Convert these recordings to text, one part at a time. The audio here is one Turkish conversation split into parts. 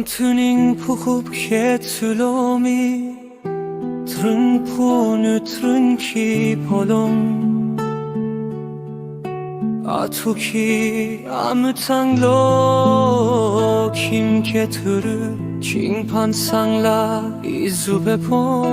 tuning puhup ketsulomi Trın punu trın ki polom Atuki amutanglo kim keturu King pansangla izube pon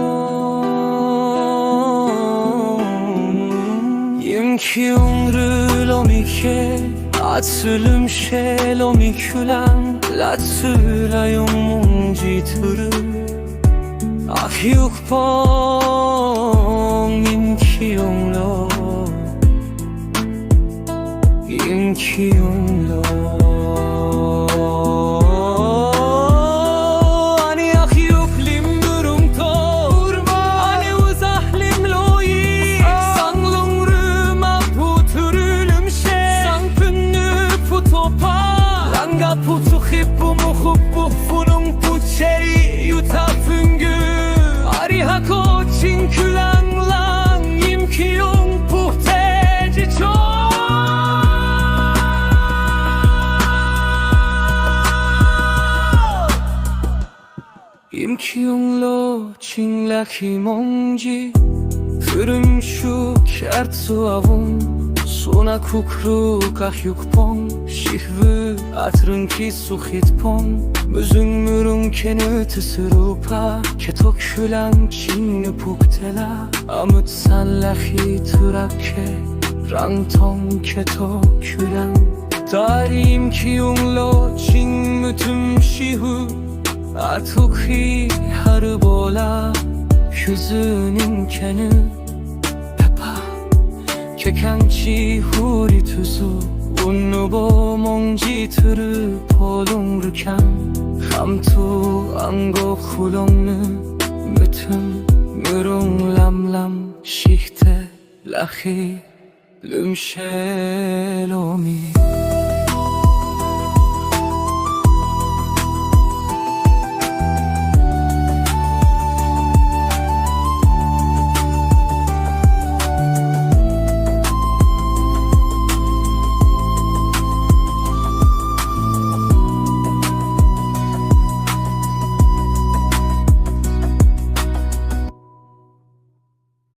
Yimki umrulomike Atsulum shelomikulan Latsulayum munjituru Ah yuk pon Yimki umlo Yimki umlo Putu hippu mu huppu funum puçeri yutafüngü Ari hako çinkülang lang yimkiyung puhteci ço Yimkiyung lo çinglaki monji Fürüm şu kertsu avun Sona kukru kahyuk pon Şihvü atrın ki suhit pon Müzün mürün kenü tısırupa Ketok şulan çinni puktela Amut sallahi turakke Ranton ketok şulan Tarim ki yunglo çin mütüm şihu Artukhi harbola Küzünün kenü Kekanchi huri tuzu Unnubo monji turu polung rukan Hamtu ango khulongnu Mütüm mürung lam lam Şihte lahi Lümşelomi